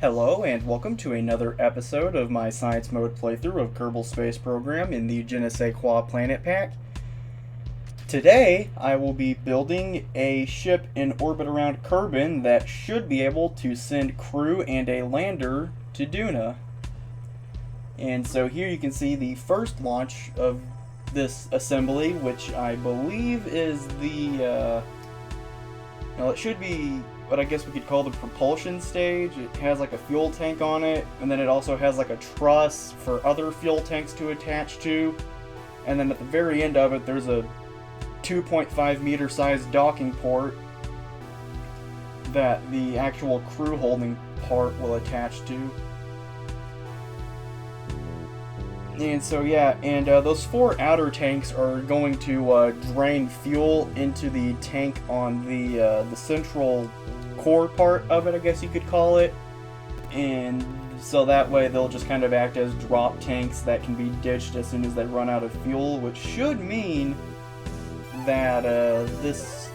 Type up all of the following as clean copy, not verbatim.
Hello and welcome to another episode of my Science Mode playthrough of Kerbal Space Program in the JNSQ Planet Pack. Today I will be building a ship in orbit around Kerbin that should be able to send crew and a lander to Duna. And so here you can see the first launch of this assembly, which I believe is the, well, it should be what I guess we could call the propulsion stage. It has like a fuel tank on it, and then it also has like a truss for other fuel tanks to attach to. And then at the very end of it, there's a 2.5 meter sized docking port that the actual crew holding part will attach to. And so yeah, and those four outer tanks are going to drain fuel into the tank on the central core part of it, I guess you could call it. And so that way they'll just kind of act as drop tanks that can be ditched as soon as they run out of fuel, which should mean that this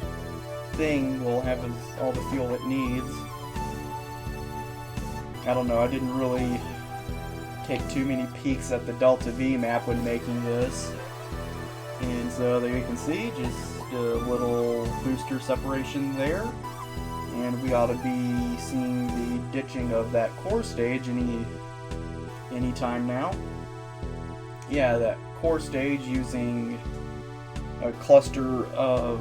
thing will have all the fuel it needs. I don't know, I didn't really take too many peeks at the Delta V map when making this. And so there you can see just a little booster separation there. And we ought to be seeing the ditching of that core stage any time now. Yeah, that core stage using a cluster of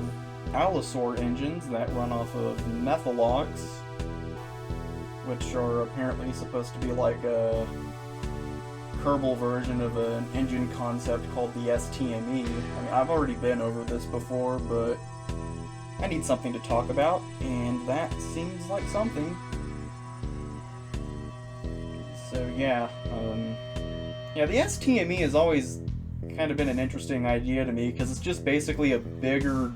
allosaur engines that run off of methalogs, which are apparently supposed to be like a Kerbal version of an engine concept called the STME. I mean, I've already been over this before, but I need something to talk about, and that seems like something. So yeah, the STME has always kind of been an interesting idea to me, because it's just basically a bigger,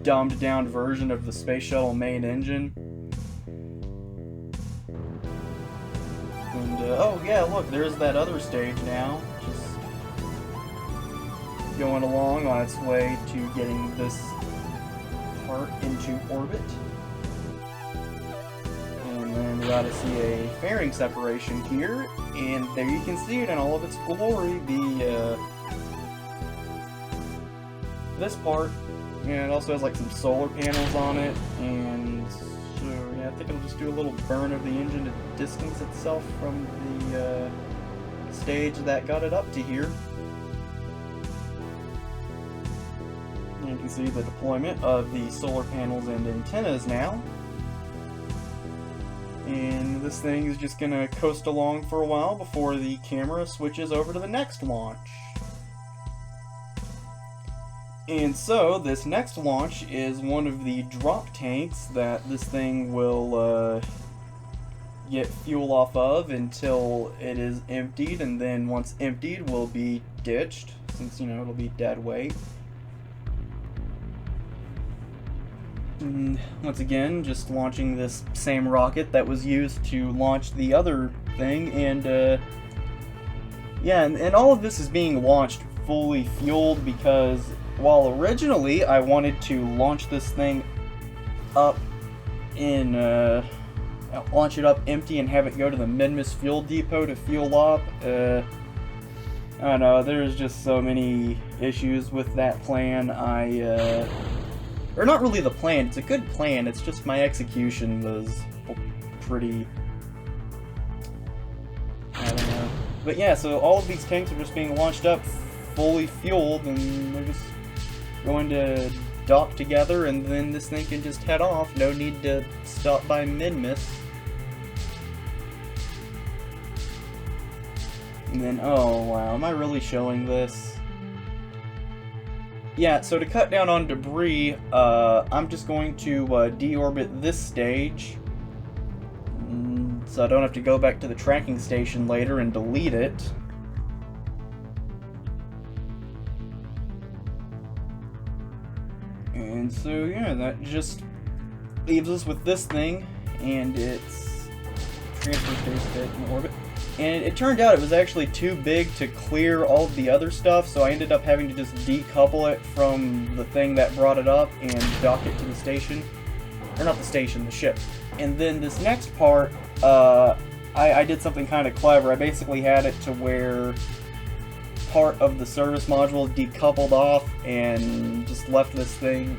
dumbed down version of the Space Shuttle main engine. And, oh yeah, look, there's that other stage now, just going along on its way to getting this part into orbit. And then we ought to see a fairing separation here, and there you can see it in all of its glory, this part. And it also has like some solar panels on it, and so yeah, I think it'll just do a little burn of the engine to distance itself from the stage that got it up to here. And you can see the deployment of the solar panels and antennas now. And this thing is just gonna coast along for a while before the camera switches over to the next launch. And so, this next launch is one of the drop tanks that this thing will get fuel off of until it is emptied, and then once emptied will be ditched, since, you know, it'll be dead weight. And once again, just launching this same rocket that was used to launch the other thing, and yeah, and all of this is being launched fully fueled, because while originally I wanted to launch this thing up in, launch it up empty and have it go to the Minmus fuel depot to fuel up, I don't know, there's just so many issues with that plan. Or not really the plan, it's a good plan, it's just my execution was pretty, I don't know. But yeah, so all of these tanks are just being launched up fully fueled, and they're just going to dock together, and then this thing can just head off. No need to stop by Minmus. And then, oh wow, am I really showing this? Yeah, so to cut down on debris, I'm just going to deorbit this stage, so I don't have to go back to the tracking station later and delete it. And so yeah, that just leaves us with this thing and its transfer space bit in orbit. And it turned out it was actually too big to clear all of the other stuff, so I ended up having to just decouple it from the thing that brought it up and dock it to the station. Or not the station, the ship. And then this next part, I did something kind of clever. I basically had it to where part of the service module decoupled off and just left this thing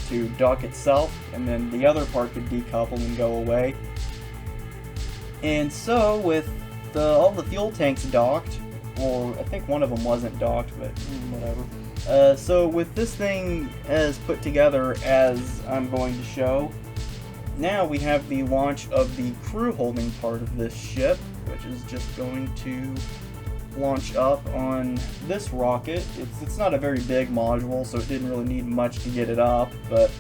to dock itself, and then the other part could decouple and go away. And so with all the fuel tanks docked, or I think one of them wasn't docked, but whatever. So with this thing as put together as I'm going to show, now we have the launch of the crew holding part of this ship, which is just going to launch up on this rocket. It's not a very big module, so it didn't really need much to get it up, but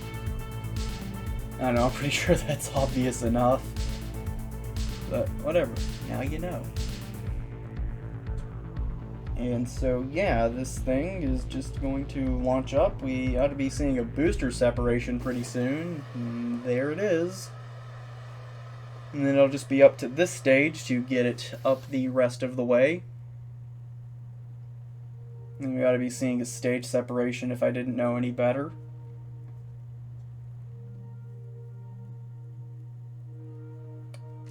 I don't know, I'm pretty sure that's obvious enough. But whatever, now you know. And so yeah, this thing is just going to launch up. We ought to be seeing a booster separation pretty soon. And there it is. And then it'll just be up to this stage to get it up the rest of the way. And we ought to be seeing a stage separation if I didn't know any better.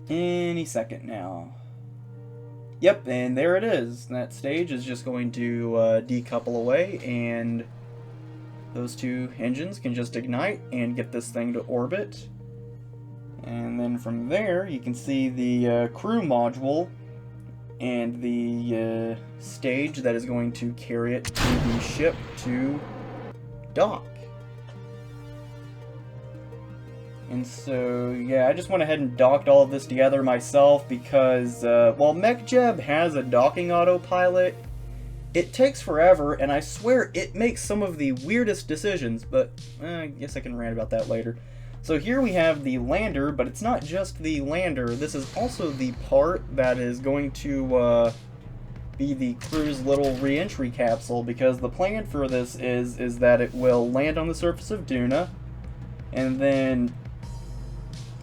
Any second now. Yep, and there it is. That stage is just going to decouple away, and those two engines can just ignite and get this thing to orbit. And then from there, you can see the crew module and the stage that is going to carry it to the ship to dock. And so, yeah, I just went ahead and docked all of this together myself because, while MechJeb has a docking autopilot, it takes forever, and I swear it makes some of the weirdest decisions, but I guess I can rant about that later. So here we have the lander, but it's not just the lander. This is also the part that is going to be the crew's little re-entry capsule, because the plan for this is that it will land on the surface of Duna, and then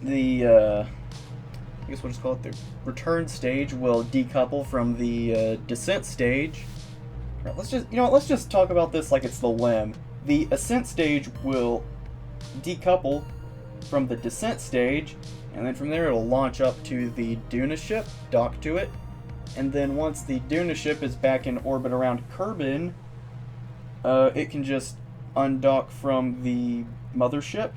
the I guess we'll just call it the return stage will decouple from the descent stage. Right, let's just talk about this like it's the limb. The ascent stage will decouple from the descent stage, and then from there it'll launch up to the Duna ship, dock to it, and then once the Duna ship is back in orbit around Kerbin, it can just undock from the mothership,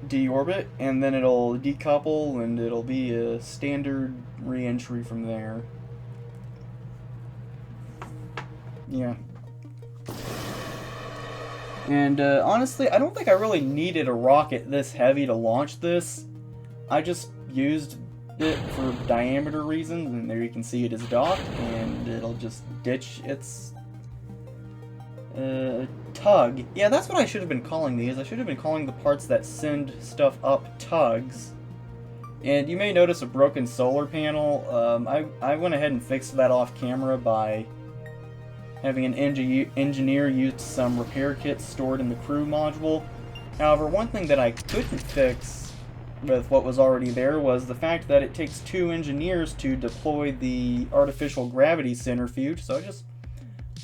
deorbit, and then it'll decouple, and it'll be a standard re-entry from there. Yeah. And honestly, I don't think I really needed a rocket this heavy to launch this. I just used it for diameter reasons, and there you can see it is docked, and it'll just ditch its tug. Yeah, that's what I should have been calling these. I should have been calling the parts that send stuff up tugs. And you may notice a broken solar panel. I went ahead and fixed that off camera by having an engineer use some repair kits stored in the crew module. However, one thing that I couldn't fix with what was already there was the fact that it takes 2 engineers to deploy the artificial gravity centrifuge, so I just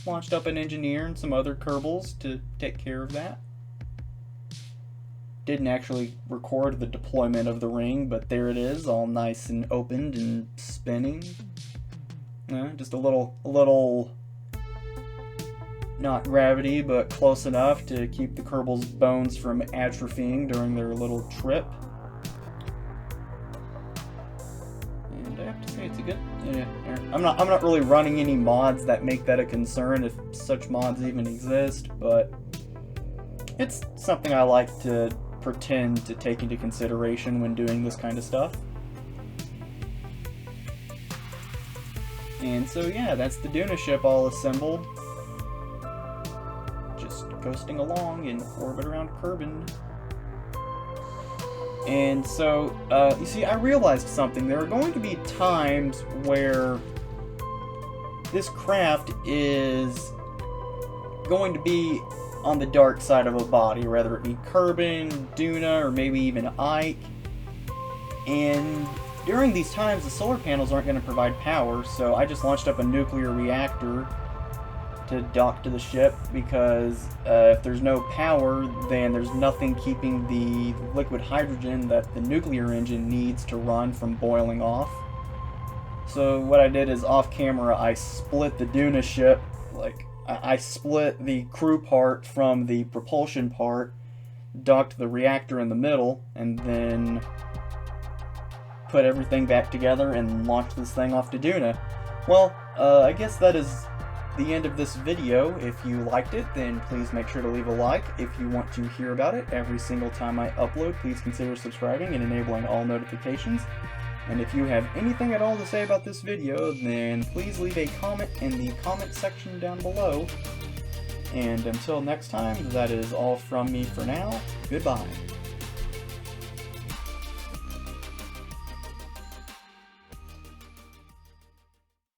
launched up an engineer and some other Kerbals to take care of that. Didn't actually record the deployment of the ring, but there it is, all nice and opened and spinning. Just a little not gravity, but close enough to keep the Kerbal's bones from atrophying during their little trip. And I have to say, it's a good. Yeah, I'm not really running any mods that make that a concern, if such mods even exist, but it's something I like to pretend to take into consideration when doing this kind of stuff. And so yeah, that's the Duna ship all assembled. Just coasting along in orbit around Kerbin. And so, you see, I realized something. There are going to be times where this craft is going to be on the dark side of a body, whether it be Kerbin, Duna, or maybe even Ike. And during these times, the solar panels aren't going to provide power, so I just launched up a nuclear reactor to dock to the ship, because if there's no power, then there's nothing keeping the liquid hydrogen that the nuclear engine needs to run from boiling off. So what I did is, off camera, I split the Duna ship. Like, I split the crew part from the propulsion part, docked the reactor in the middle, and then put everything back together and launched this thing off to Duna. Well, I guess that is the end of this video. If you liked it, then please make sure to leave a like. If you want to hear about it every single time I upload, please consider subscribing and enabling all notifications. And if you have anything at all to say about this video, then please leave a comment in the comment section down below. And until next time, that is all from me for now. Goodbye.